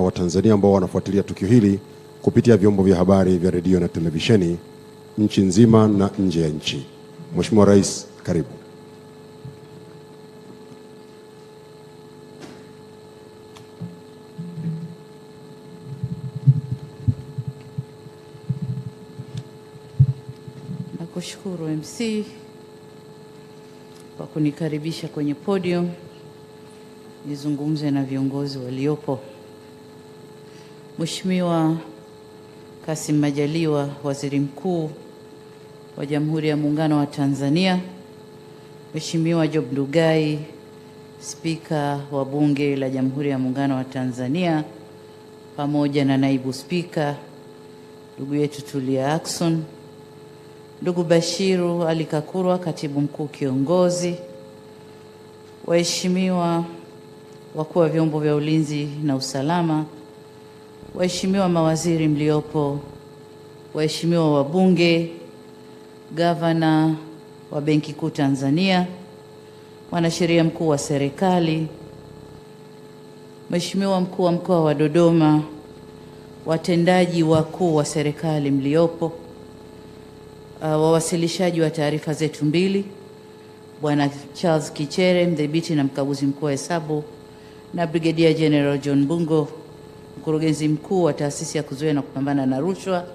Watanzania ambao wanafuatilia tukio hili kupitia vyombo vya habari vya redio na televisheni nchi nzima na nje ya nchi. Mheshimiwa Rais, karibu. Nakushukuru MC kwa kunikaribisha kwenye podium nizungumze na viongozi waliopo. Mheshimiwa Kassim Majaliwa, Waziri Mkuu wa Jamhuri ya Muungano wa Tanzania, Mheshimiwa Job Ndugai, Spika wa Bunge la Jamhuri ya Muungano wa Tanzania, pamoja na Naibu Spika ndugu yetu Tulia Ackson, ndugu Bashiru Ali Kakurwa, Katibu Mkuu Kiongozi, waheshimiwa wakuu wa vyombo vya ulinzi na usalama, waheshimiwa mawaziri mliopo, waheshimiwa wabunge, gavana wa Benki Kuu Tanzania, mwanasheria mkuu wa serikali, Mheshimiwa mkuu wa mkoa wa Dodoma, watendaji wakuu wa serikali mliopo, wawasilishaji wa taarifa zetu mbili, Bwana Charles Kichere, mdhibiti na mkaguzi mkuu wa hesabu, na Brigadier General John Bungo, mkurugenzi mkuu wa taasisi ya kuzuia na kupambana na rushwa,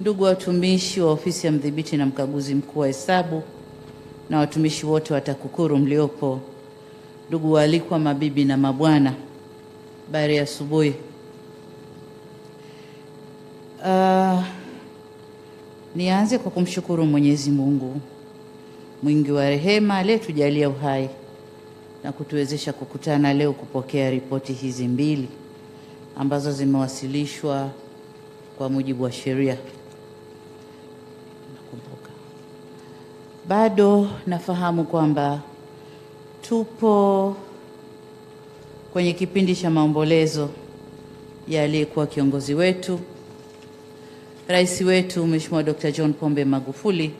ndugu watumishi wa ofisi ya mdhibiti na mkaguzi mkuu wa hesabu na watumishi wote wa TAKUKURU mliopo, ndugu waalikwa, mabibi na mabwana, habari ya asubuhi. Nianze kwa kumshukuru Mwenyezi Mungu mwingi wa rehema aliyetujalia uhai na kutuwezesha kukutana leo kupokea ripoti hizi mbili ambazo zimewasilishwa kwa mujibu wa sheria. Nakumbuka bado nafahamu kwamba tupo kwenye kipindi cha maombolezo ya aliyekuwa kiongozi wetu, Rais wetu Mheshimiwa Dr. John Pombe Magufuli,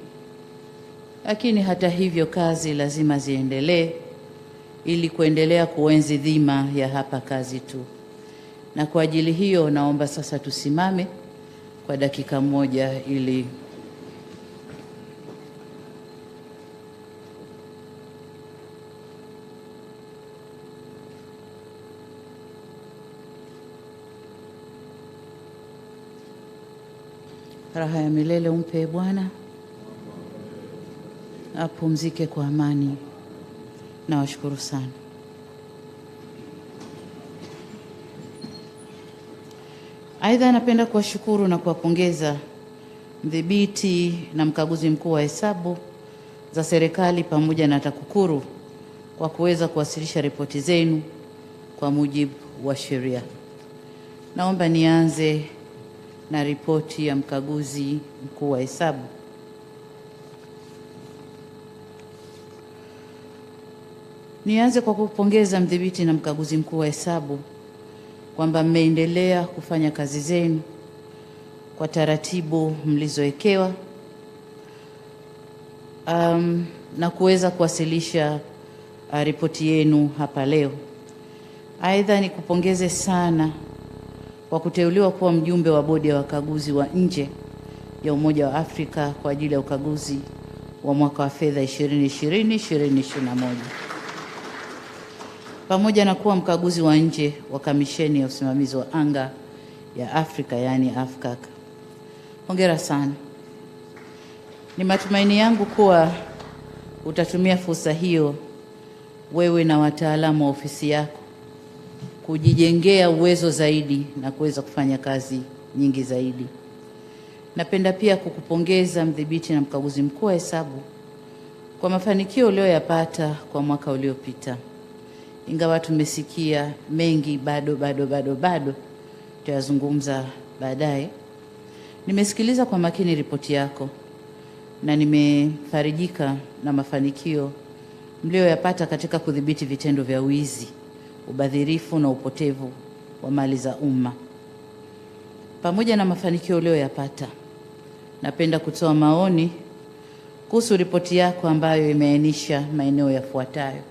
lakini hata hivyo kazi lazima ziendelee ili kuendelea kuenzi dhima ya hapa kazi tu. Na kwa ajili hiyo naomba sasa tusimame kwa dakika moja ili raha ya milele umpe Bwana, apumzike kwa amani. Nawashukuru sana. Aidha, napenda kuwashukuru na kuwapongeza mdhibiti na mkaguzi mkuu wa hesabu za serikali pamoja na TAKUKURU kwa kuweza kuwasilisha ripoti zenu kwa mujibu wa sheria. Naomba nianze na ripoti ya mkaguzi mkuu wa hesabu. Nianze kwa kupongeza mdhibiti na mkaguzi mkuu wa hesabu kwamba mmeendelea kufanya kazi zenu kwa taratibu mlizowekewa na kuweza kuwasilisha ripoti yenu hapa leo. Aidha, nikupongeze sana kwa kuteuliwa kuwa mjumbe wa bodi ya wakaguzi wa nje ya Umoja wa Afrika kwa ajili ya ukaguzi wa mwaka wa fedha 2020-2021, pamoja na kuwa mkaguzi wa nje wa Kamisheni ya Usimamizi wa Anga ya Afrika, yani AFCAC. Hongera sana. Ni matumaini yangu kuwa utatumia fursa hiyo wewe na wataalamu wa ofisi yako kujijengea uwezo zaidi na kuweza kufanya kazi nyingi zaidi. Napenda pia kukupongeza mdhibiti na mkaguzi mkuu wa hesabu kwa mafanikio uliyoyapata kwa mwaka uliopita. Ingawa tumesikia mengi, bado tutayazungumza baadaye. Nimesikiliza kwa makini ripoti yako na nimefarijika na mafanikio mlioyapata katika kudhibiti vitendo vya wizi, ubadhirifu na upotevu wa mali za umma. Pamoja na mafanikio uliyoyapata, napenda kutoa maoni kuhusu ripoti yako ambayo imeainisha maeneo yafuatayo.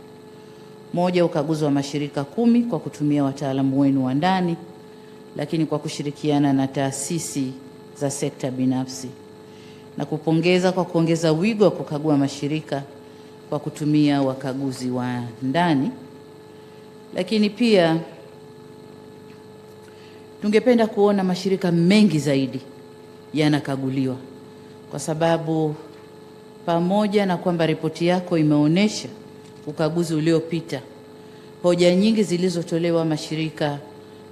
Moja, ukaguzi wa mashirika 10 kwa kutumia wataalamu wenu wa ndani lakini kwa kushirikiana na taasisi za sekta binafsi, na kupongeza kwa kuongeza wigo wa kukagua mashirika kwa kutumia wakaguzi wa ndani. Lakini pia tungependa kuona mashirika mengi zaidi yanakaguliwa, kwa sababu pamoja na kwamba ripoti yako imeonyesha ukaguzi uliopita, hoja nyingi zilizotolewa mashirika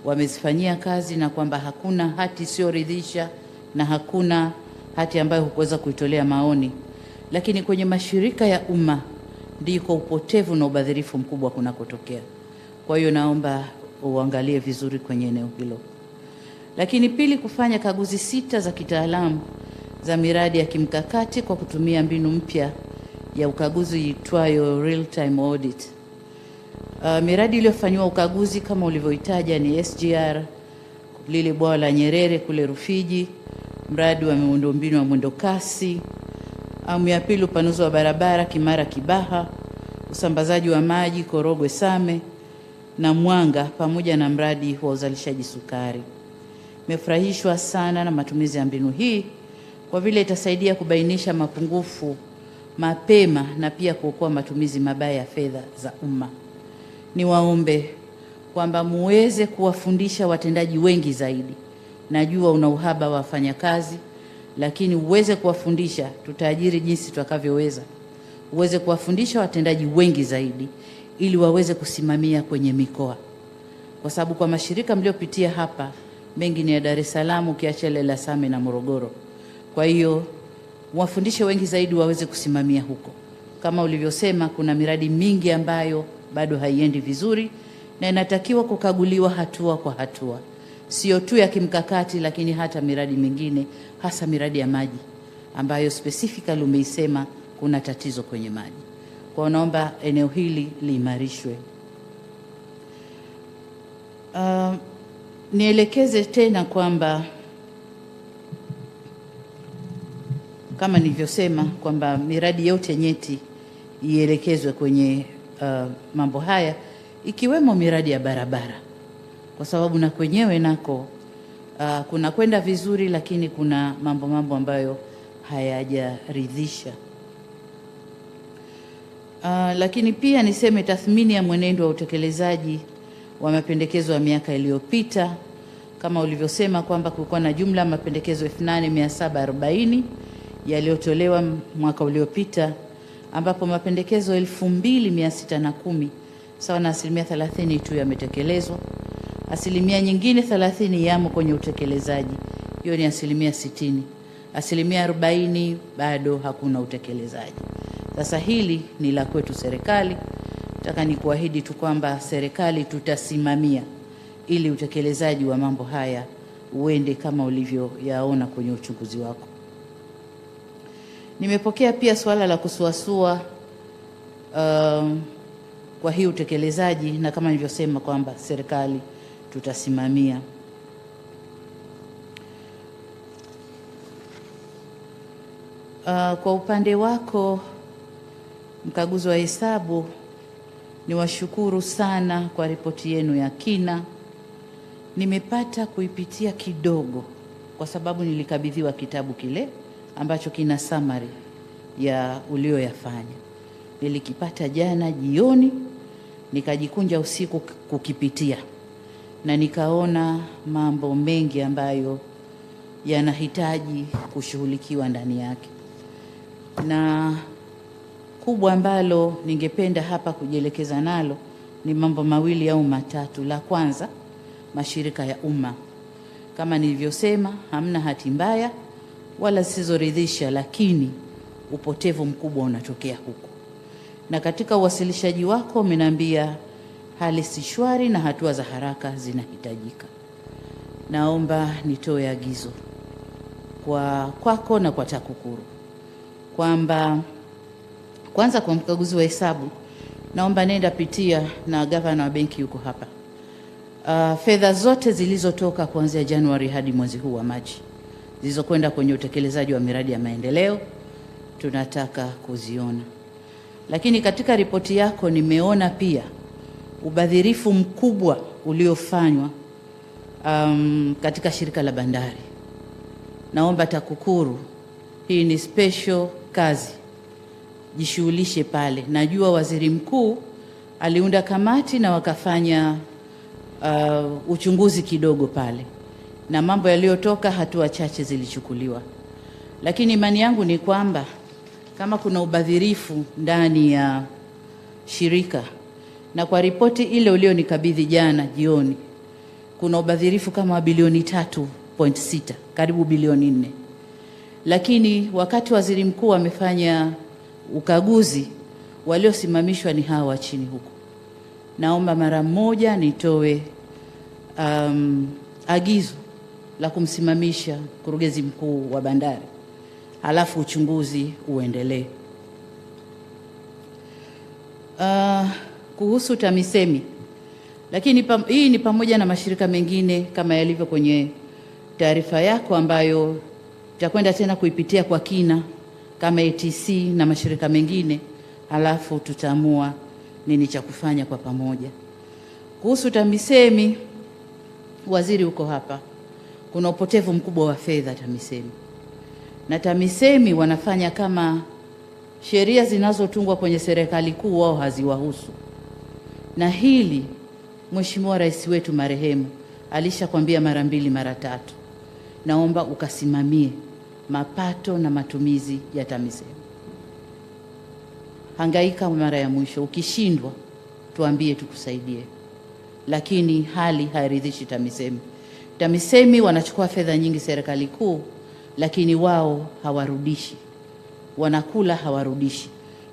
wamezifanyia kazi, na kwamba hakuna hati isiyoridhisha na hakuna hati ambayo hukuweza kuitolea maoni. Lakini kwenye mashirika ya umma ndiko upotevu na ubadhirifu mkubwa kunakotokea. Kwa hiyo naomba uangalie vizuri kwenye eneo hilo. Lakini pili, kufanya kaguzi 6 za kitaalamu za miradi ya kimkakati kwa kutumia mbinu mpya ya ukaguzi itwayo real time audit. Miradi iliyofanywa ukaguzi kama ulivyoitaja ni SGR, lile bwawa la Nyerere kule Rufiji, mradi wa miundombinu wa mwendokasi, awamu ya pili upanuzi wa barabara Kimara Kibaha, usambazaji wa maji Korogwe Same na Mwanga, pamoja na mradi wa uzalishaji sukari. Nimefurahishwa sana na matumizi ya mbinu hii kwa vile itasaidia kubainisha mapungufu mapema na pia kuokoa matumizi mabaya ya fedha za umma. Niwaombe kwamba muweze kuwafundisha watendaji wengi zaidi. Najua una uhaba wa wafanyakazi, lakini uweze kuwafundisha, tutaajiri jinsi tutakavyoweza. Uweze kuwafundisha watendaji wengi zaidi ili waweze kusimamia kwenye mikoa. Kwa sababu kwa mashirika mliopitia hapa mengi ni ya Dar es Salaam, ukiacha ile la Same na Morogoro. Kwa hiyo wafundishe wengi zaidi waweze kusimamia huko. Kama ulivyosema, kuna miradi mingi ambayo bado haiendi vizuri na inatakiwa kukaguliwa hatua kwa hatua, sio tu ya kimkakati, lakini hata miradi mingine, hasa miradi ya maji ambayo specifically umeisema kuna tatizo kwenye maji. Kwa naomba eneo hili liimarishwe. Nielekeze tena kwamba kama nilivyosema kwamba miradi yote nyeti ielekezwe kwenye mambo haya, ikiwemo miradi ya barabara, kwa sababu na kwenyewe nako kuna kwenda vizuri, lakini kuna mambo ambayo hayajaridhisha. Lakini pia niseme tathmini ya mwenendo wa utekelezaji wa mapendekezo ya miaka iliyopita, kama ulivyosema kwamba kulikuwa na jumla mapendekezo 8740 yaliyotolewa mwaka uliopita, ambapo mapendekezo 2610 sawa na 30% tu yametekelezwa. Asilimia nyingine 30 yamo kwenye utekelezaji, hiyo ni 60%. 40% bado hakuna utekelezaji. Sasa hili ni la kwetu serikali. Nataka nikuahidi tu kwamba serikali tutasimamia ili utekelezaji wa mambo haya uende kama ulivyoyaona kwenye uchunguzi wako. Nimepokea pia swala la kusuasua kwa hii utekelezaji, na kama nilivyosema kwamba serikali tutasimamia. Kwa upande wako mkaguzi wa hesabu, niwashukuru sana kwa ripoti yenu ya kina. Nimepata kuipitia kidogo kwa sababu nilikabidhiwa kitabu kile ambacho kina summary ya ulioyafanya. Nilikipata jana jioni, nikajikunja usiku kukipitia, na nikaona mambo mengi ambayo yanahitaji kushughulikiwa ndani yake. Na kubwa ambalo ningependa hapa kujielekeza nalo ni mambo mawili au matatu. La kwanza, mashirika ya umma. Kama nilivyosema, hamna hati mbaya wala zisizoridhisha, lakini upotevu mkubwa unatokea huko. Na katika uwasilishaji wako umeniambia hali si shwari na hatua za haraka zinahitajika. Naomba nitoe agizo kwako na kwa TAKUKURU kwamba kwanza, kwa mkaguzi wa hesabu, naomba nenda pitia, na gavana wa benki yuko hapa, fedha zote zilizotoka kuanzia Januari hadi mwezi huu wa Machi zilizokwenda kwenye utekelezaji wa miradi ya maendeleo tunataka kuziona. Lakini katika ripoti yako nimeona pia ubadhirifu mkubwa uliofanywa katika shirika la bandari. Naomba TAKUKURU, hii ni special kazi, jishughulishe pale. Najua waziri mkuu aliunda kamati na wakafanya uchunguzi kidogo pale, na mambo yaliyotoka, hatua chache zilichukuliwa, lakini imani yangu ni kwamba kama kuna ubadhirifu ndani ya shirika, na kwa ripoti ile ulionikabidhi jana jioni, kuna ubadhirifu kama bilioni 3.6, karibu bilioni 4. Lakini wakati waziri mkuu amefanya ukaguzi, waliosimamishwa ni hawa wa chini huko. Naomba mara moja nitoe agizo la kumsimamisha mkurugenzi mkuu wa bandari, halafu uchunguzi uendelee. Kuhusu TAMISEMI, lakini hii ni pamoja na mashirika mengine kama yalivyo kwenye taarifa yako, ambayo tutakwenda tena kuipitia kwa kina kama ATC na mashirika mengine, halafu tutaamua nini cha kufanya kwa pamoja. Kuhusu TAMISEMI, waziri uko hapa, kuna upotevu mkubwa wa fedha TAMISEMI, na TAMISEMI wanafanya kama sheria zinazotungwa kwenye serikali kuu wao haziwahusu. Na hili Mheshimiwa Rais wetu marehemu alishakwambia mara 2 mara 3. Naomba ukasimamie mapato na matumizi ya TAMISEMI. Hangaika mara ya mwisho, ukishindwa tuambie tukusaidie, lakini hali hairidhishi TAMISEMI. TAMISEMI wanachukua fedha nyingi serikali kuu, lakini wao hawarudishi, wanakula hawarudishi.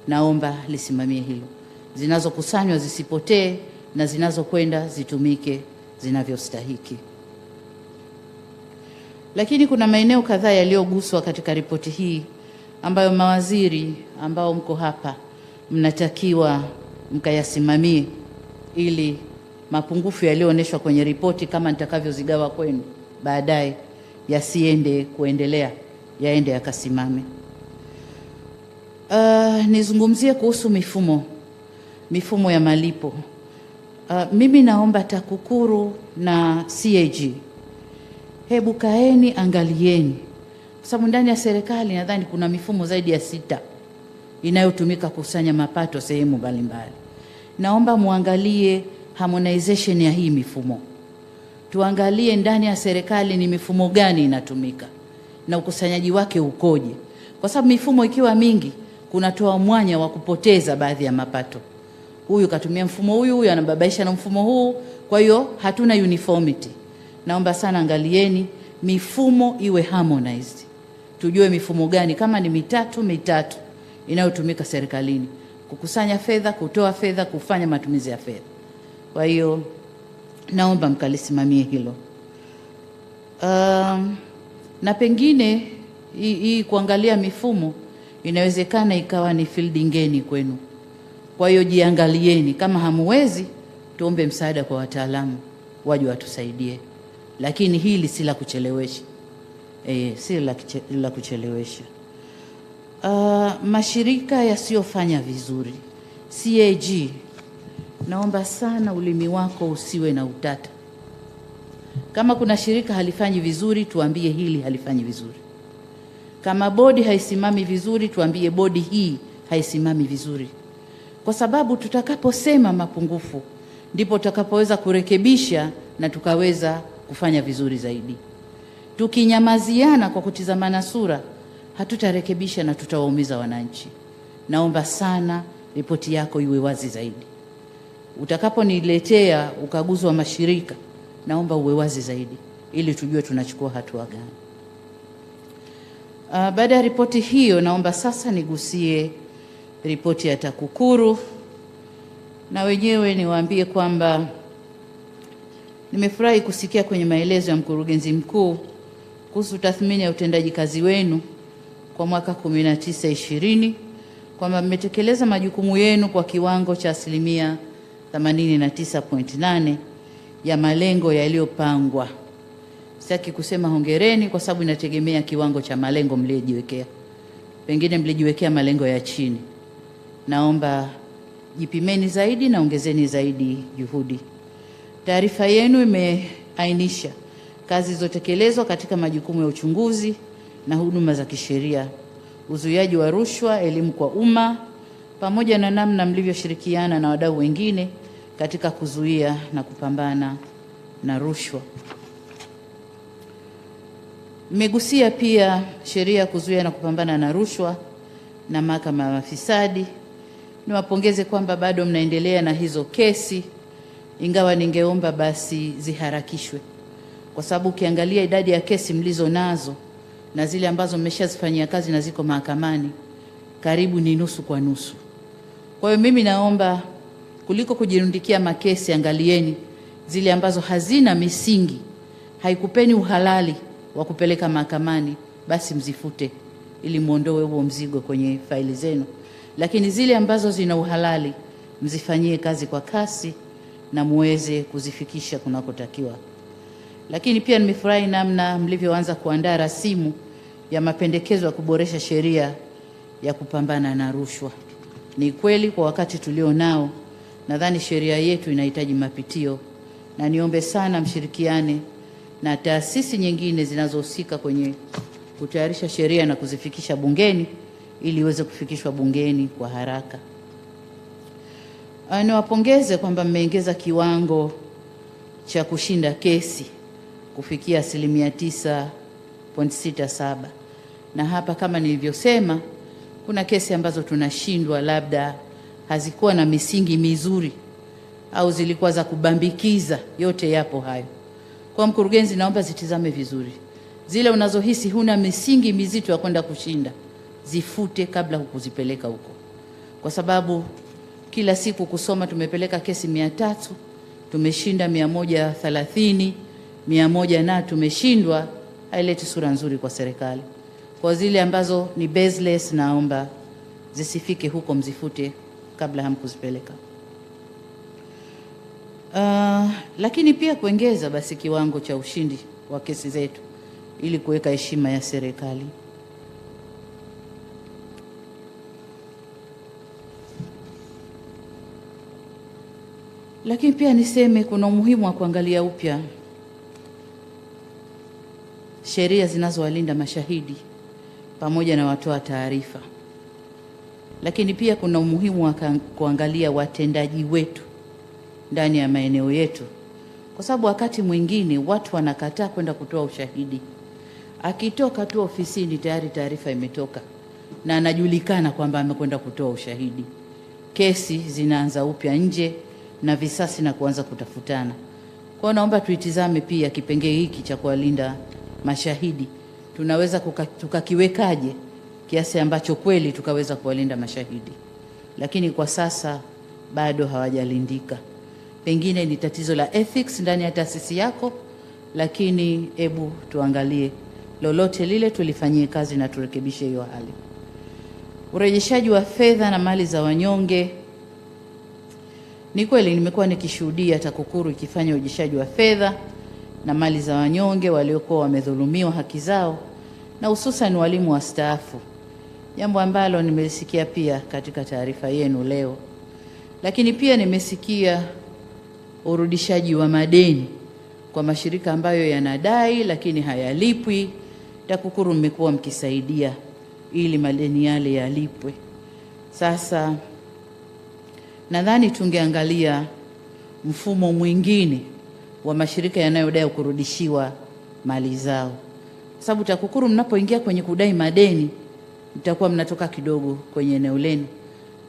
Naomba lisimamie hilo, zinazokusanywa zisipotee na zinazokwenda zitumike zinavyostahiki. Lakini kuna maeneo kadhaa yaliyoguswa katika ripoti hii ambayo mawaziri ambao mko hapa mnatakiwa mkayasimamie, ili mapungufu yaliyoonyeshwa kwenye ripoti kama nitakavyozigawa kwenu baadaye yasiende kuendelea, yaende yakasimame. Nizungumzie kuhusu mifumo ya malipo. Mimi naomba TAKUKURU na CAG, hebu kaeni angalieni, kwa sababu ndani ya serikali nadhani kuna mifumo zaidi ya 6 inayotumika kukusanya mapato sehemu mbalimbali. Naomba muangalie harmonization ya hii mifumo, tuangalie ndani ya serikali ni mifumo gani inatumika na ukusanyaji wake ukoje, kwa sababu mifumo ikiwa mingi kunatoa mwanya wa kupoteza baadhi ya mapato. Huyu katumia mfumo huyu anababaisha na mfumo huu, kwa hiyo hatuna uniformity. Naomba sana angalieni mifumo iwe harmonized, tujue mifumo gani, kama ni mitatu inayotumika serikalini kukusanya fedha, kutoa fedha, kufanya matumizi ya fedha. Kwa hiyo naomba mkalisimamie hilo. Na pengine hii kuangalia mifumo inawezekana ikawa ni field ngeni kwenu. Kwa hiyo jiangalieni, kama hamuwezi tuombe msaada kwa wataalamu waje watusaidie, lakini hili si la kuchelewesha. Si la kuchelewesha. Mashirika yasiyofanya vizuri, CAG, naomba sana ulimi wako usiwe na utata. Kama kuna shirika halifanyi vizuri, tuambie hili halifanyi vizuri. Kama bodi haisimami vizuri, tuambie bodi hii haisimami vizuri, kwa sababu tutakaposema mapungufu ndipo tutakapoweza kurekebisha na tukaweza kufanya vizuri zaidi. Tukinyamaziana kwa kutizamana sura, hatutarekebisha na tutawaumiza wananchi. Naomba sana ripoti yako iwe wazi zaidi. Utakaponiletea ukaguzi wa mashirika, naomba uwe wazi zaidi ili tujue tunachukua hatua gani. Baada ya ripoti hiyo, naomba sasa nigusie ripoti ya TAKUKURU, na wenyewe niwaambie kwamba nimefurahi kusikia kwenye maelezo ya mkurugenzi mkuu kuhusu tathmini ya utendaji kazi wenu kwa mwaka 19-20 kwamba mmetekeleza majukumu yenu kwa kiwango cha 89.8 ya malengo yaliyopangwa. Sitaki kusema hongereni kwa sababu inategemea kiwango cha malengo mliojiwekea. Pengine mlijiwekea malengo ya chini. Naomba jipimeni zaidi na ongezeni zaidi juhudi. Taarifa yenu kuainisha kazi zilizotekelezwa katika majukumu ya uchunguzi na huduma za kisheria, uzuiaji wa rushwa, elimu kwa umma, pamoja na namna mlivyoshirikiana na wadau wengine katika kuzuia na kupambana na rushwa. Mmegusia pia sheria ya kuzuia na kupambana na rushwa na mahakama ya mafisadi. Niwapongeze kwamba bado mnaendelea na hizo kesi, ingawa ningeomba basi ziharakishwe, kwa sababu ukiangalia idadi ya kesi mlizo nazo na zile ambazo mmeshazifanyia kazi na ziko mahakamani, karibu ni nusu kwa nusu. Kwa hiyo mimi naomba kuliko kujirundikia makesi, angalieni zile ambazo hazina misingi, haikupeni uhalali wa kupeleka mahakamani, basi mzifute ili muondoe huo mzigo kwenye faili zenu. Lakini zile ambazo zina uhalali mzifanyie kazi kwa kasi na muweze kuzifikisha kunakotakiwa. Lakini pia nimefurahi namna mlivyoanza kuandaa rasimu ya mapendekezo ya kuboresha sheria ya kupambana na rushwa. Ni kweli kwa wakati tulio nao, nadhani sheria yetu inahitaji mapitio, na niombe sana mshirikiane na taasisi nyingine zinazohusika kwenye kutayarisha sheria na kuzifikisha bungeni ili iweze kufikishwa bungeni kwa haraka. Niwapongeze kwamba mmeongeza kiwango cha kushinda kesi kufikia 9.67, na hapa kama nilivyosema, kuna kesi ambazo tunashindwa labda hazikuwa na misingi mizuri au zilikuwa za kubambikiza. Yote yapo hayo. Kwa mkurugenzi, naomba zitizame vizuri zile unazohisi huna misingi mizito ya kwenda kushinda, zifute kabla hukuzipeleka huko, kwa sababu kila siku kusoma tumepeleka kesi 300, tumeshinda 130, 100 na tumeshindwa, haileti sura nzuri kwa serikali. Kwa zile ambazo ni baseless, naomba zisifike huko, mzifute kabla hamkuzipeleka. Lakini pia kuongeza basi kiwango cha ushindi wa kesi zetu ili kuweka heshima ya serikali. Lakini pia niseme kuna umuhimu wa kuangalia upya sheria zinazowalinda mashahidi pamoja na watoa taarifa. Lakini pia kuna umuhimu wa kuangalia watendaji wetu ndani ya maeneo yetu, kwa sababu wakati mwingine watu wanakataa kwenda kutoa ushahidi. Akitoka tu ofisini tayari taarifa imetoka na anajulikana kwamba amekwenda kutoa ushahidi. Kesi zinaanza upya nje na visasi na kuanza kutafutana. Kwa naomba tuitizame pia kipengele hiki cha kuwalinda mashahidi. Tunaweza tukakiwekaje kiasi ambacho kweli tukaweza kuwalinda mashahidi, lakini kwa sasa bado hawajalindika. Pengine ni tatizo la ethics ndani ya taasisi yako, lakini hebu tuangalie lolote lile tulifanyie kazi na turekebishe hiyo hali. Urejeshaji wa fedha na mali za wanyonge. Ni kweli nimekuwa nikishuhudia TAKUKURU ikifanya urejeshaji wa fedha na mali za wanyonge waliokuwa wamedhulumiwa haki zao, na hususan walimu wastaafu, jambo ambalo nimesikia pia katika taarifa yenu leo. Lakini pia nimesikia urudishaji wa madeni kwa mashirika ambayo yanadai lakini hayalipwi. TAKUKURU mmekuwa mkisaidia ili madeni yale yalipwe. Sasa nadhani tungeangalia mfumo mwingine wa mashirika yanayodai kurudishiwa mali zao, sababu TAKUKURU mnapoingia kwenye kudai madeni mtakuwa mnatoka kidogo kwenye eneo lenu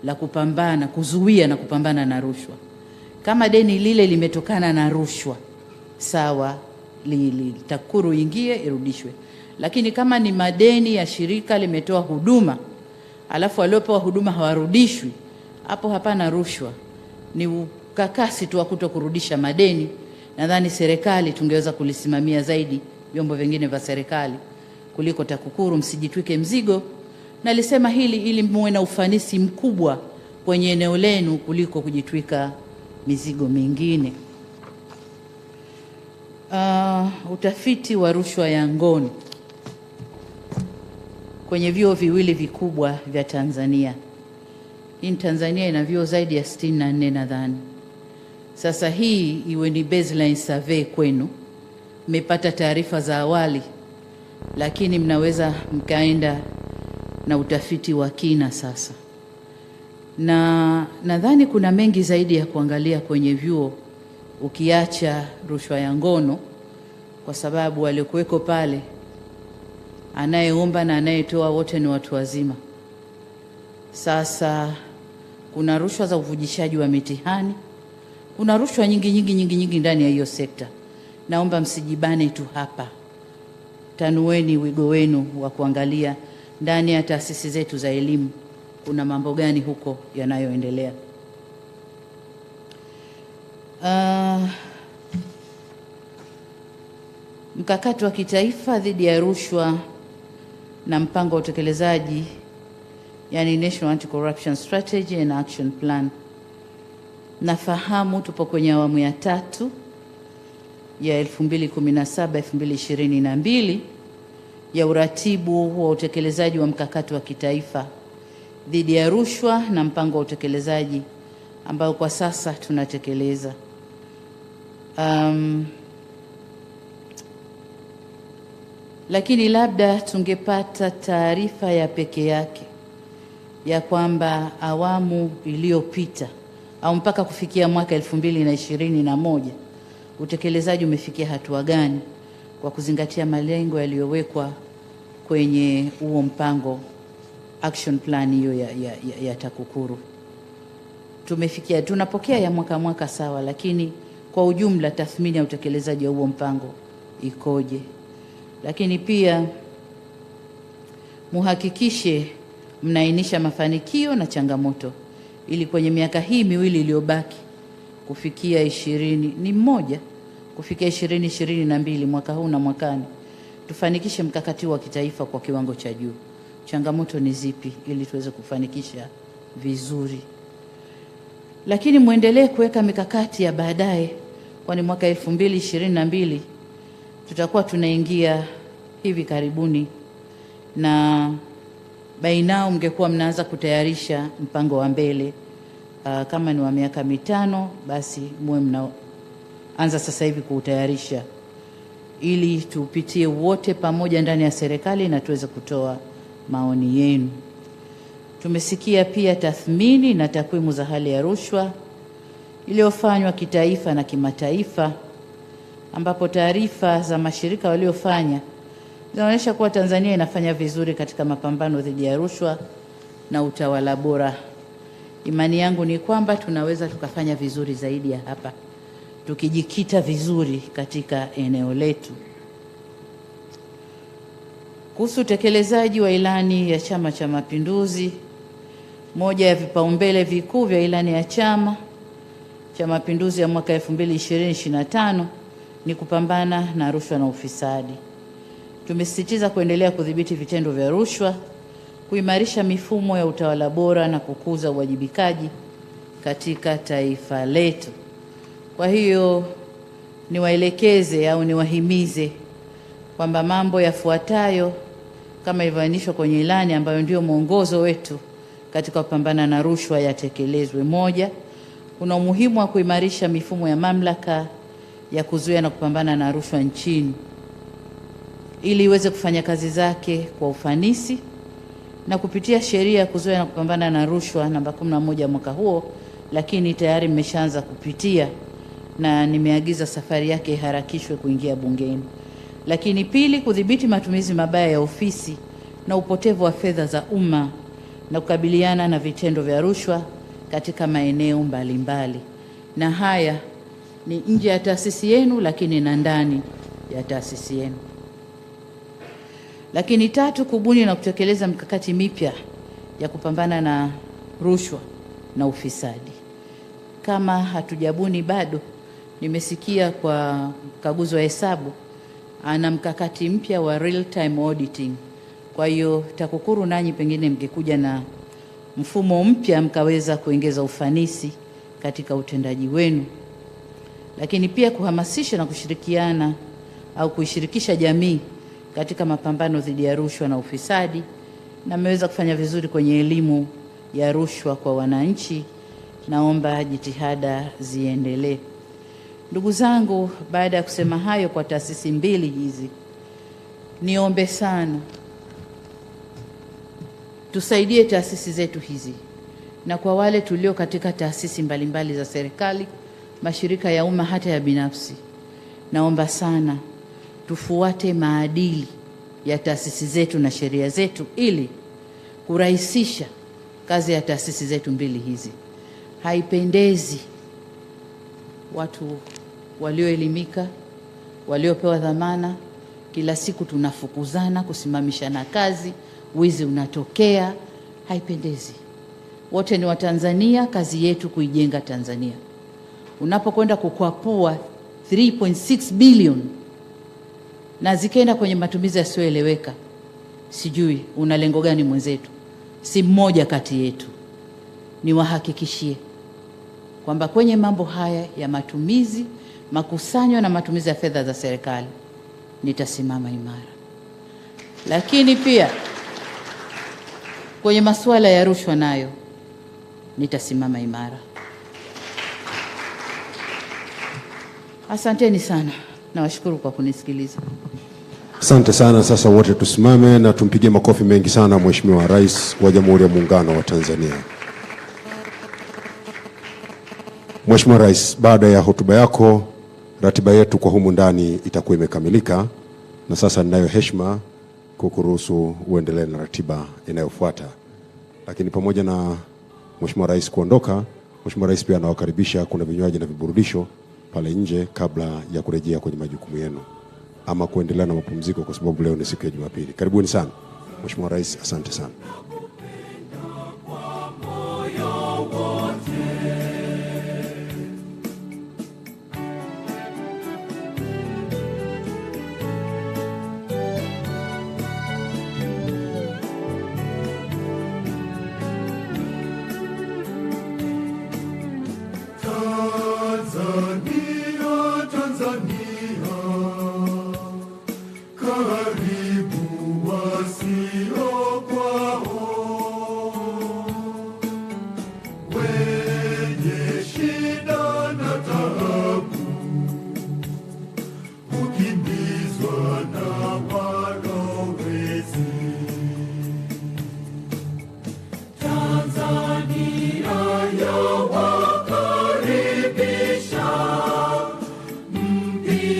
la kupambana, kuzuia na kupambana na rushwa. Kama deni lile limetokana na rushwa, sawa, TAKUKURU ingie irudishwe. Lakini kama ni madeni ya shirika limetoa huduma alafu waliopewa huduma hawarudishwi, hapo hapana rushwa, ni ukakasi tu wa kutokurudisha madeni. Nadhani serikali tungeweza kulisimamia zaidi, vyombo vingine vya serikali kuliko TAKUKURU. Msijitwike mzigo, na lisema hili ili muwe na ufanisi mkubwa kwenye eneo lenu kuliko kujitwika mizigo mingine. Utafiti wa rushwa ya ngono kwenye vyuo viwili vikubwa vya Tanzania. Hii Tanzania ina vyuo zaidi ya 64 nadhani. Sasa hii iwe ni baseline survey kwenu mmepata taarifa za awali, lakini mnaweza mkaenda na utafiti wa kina sasa. Na nadhani kuna mengi zaidi ya kuangalia kwenye vyuo ukiacha rushwa ya ngono, kwa sababu waliokuweko pale, anayeomba na anayetoa wote ni watu wazima. Sasa kuna rushwa za uvujishaji wa mitihani, kuna rushwa nyingi ndani ya hiyo sekta. Naomba msijibane tu hapa, tanueni wigo wenu wa kuangalia ndani ya taasisi zetu za elimu kuna mambo gani huko yanayoendelea. Mkakati wa kitaifa dhidi ya rushwa na mpango wa utekelezaji, yani National Anti-Corruption Strategy and Action Plan. Nafahamu tupo kwenye awamu ya 3 ya 2017-2022 ya uratibu wa utekelezaji wa mkakati wa kitaifa dhidi ya rushwa na mpango wa utekelezaji ambao kwa sasa tunatekeleza. Lakini labda tungepata taarifa ya peke yake ya kwamba awamu iliyopita au mpaka kufikia mwaka 2021 utekelezaji umefikia hatua gani kwa kuzingatia malengo yaliyowekwa kwenye huo mpango action plan hiyo ya TAKUKURU. Tunapokea ya mwaka sawa, lakini kwa ujumla tathmini ya utekelezaji wa huo mpango ikoje? Lakini pia muhakikishe mnaainisha mafanikio na changamoto ili kwenye miaka hii miwili iliyobaki kufikia 2022 mwaka huu na mwakani, tufanikishe mkakati wa kitaifa kwa kiwango cha juu. Changamoto ni zipi ili tuweze kufanikisha vizuri? Lakini muendelee kuweka mikakati ya baadaye, kwani mwaka 2022 tutakuwa tunaingia hivi karibuni, na bainao mngekuwa mnaanza kutayarisha mpango wa mbele. Kama ni wa miaka 5 basi muwe mnaanza sasa hivi kuutayarisha ili tupitie wote pamoja ndani ya serikali na tuweze kutoa maoni yenu. Tumesikia pia tathmini na takwimu za hali ya rushwa iliyofanywa kitaifa na kimataifa, ambapo taarifa za mashirika waliofanya zinaonyesha kuwa Tanzania inafanya vizuri katika mapambano dhidi ya rushwa na utawala bora. Imani yangu ni kwamba tunaweza tukafanya vizuri zaidi ya hapa tukijikita vizuri katika eneo letu. Kuhusu utekelezaji wa ilani ya Chama cha Mapinduzi, moja ya vipaumbele vikuu vya ilani ya Chama cha Mapinduzi ya mwaka 2020-2025 ni kupambana na rushwa na ufisadi. Tumesisitiza kuendelea kudhibiti vitendo vya rushwa, kuimarisha mifumo ya utawala bora na kukuza uwajibikaji katika taifa letu. Kwa hiyo niwaelekeze au niwahimize kwamba mambo yafuatayo kama ilivyoainishwa kwenye ilani ambayo ndio mwongozo wetu katika kupambana na rushwa yatekelezwe. Moja, kuna umuhimu wa kuimarisha mifumo ya mamlaka ya kuzuia na kupambana na rushwa nchini ili iweze kufanya kazi zake kwa ufanisi, na kupitia sheria ya kuzuia na kupambana na rushwa namba 11 mwaka huo, lakini tayari mmeshaanza kupitia na nimeagiza safari yake iharakishwe kuingia bungeni. Lakini pili, kudhibiti matumizi mabaya ya ofisi na upotevu wa fedha za umma na kukabiliana na vitendo vya rushwa katika maeneo mbalimbali. Na haya ni nje ya taasisi yenu lakini na ndani ya taasisi yenu. Lakini tatu, kubuni na kutekeleza mikakati mipya ya kupambana na rushwa na ufisadi. Kama hatujabuni bado, nimesikia kwa mkaguzi wa hesabu ana mkakati mpya wa real time auditing. Kwa hiyo TAKUKURU nanyi pengine mngekuja na mfumo mpya mkaweza kuongeza ufanisi katika utendaji wenu. Lakini pia kuhamasisha na kushirikiana au kuishirikisha jamii katika mapambano dhidi ya rushwa na ufisadi, na mmeweza kufanya vizuri kwenye elimu ya rushwa kwa wananchi. Naomba jitihada ziendelee. Ndugu zangu, baada ya kusema hayo kwa taasisi mbili hizi, niombe sana tusaidie taasisi zetu hizi, na kwa wale tulio katika taasisi mbalimbali za serikali, mashirika ya umma, hata ya binafsi, naomba sana tufuate maadili ya taasisi zetu na sheria zetu ili kurahisisha kazi ya taasisi zetu mbili hizi. Haipendezi watu walioelimika, waliopewa dhamana, kila siku tunafukuzana, kusimamishana kazi, wizi unatokea. Haipendezi. Wote ni Watanzania, kazi yetu kuijenga Tanzania. Unapokwenda kukwapua 3.6 bilioni na zikaenda kwenye matumizi yasiyoeleweka, sijui una lengo gani mwenzetu? Si mmoja kati yetu. Niwahakikishie kwamba kwenye mambo haya ya matumizi, makusanyo na matumizi ya fedha za serikali nitasimama imara. Lakini pia kwenye masuala ya rushwa nayo nitasimama imara. Asanteni sana. Nawashukuru kwa kunisikiliza. Asante sana. Sasa wote tusimame na tumpigie makofi mengi sana Mheshimiwa Rais wa Jamhuri ya Muungano wa Tanzania. Mheshimiwa Rais, baada ya hotuba yako, ratiba yetu kwa humu ndani itakuwa imekamilika, na sasa ninayo heshima kukuruhusu uendelee na ratiba inayofuata. Lakini pamoja na Mheshimiwa Rais kuondoka, Mheshimiwa Rais pia anawakaribisha, kuna vinywaji na viburudisho pale nje kabla ya kurejea kwenye majukumu yenu ama kuendelea na mapumziko, kwa sababu leo ni siku ya Jumapili. Karibuni sana. Mheshimiwa Rais, asante sana.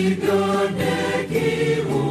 Mpigane kiu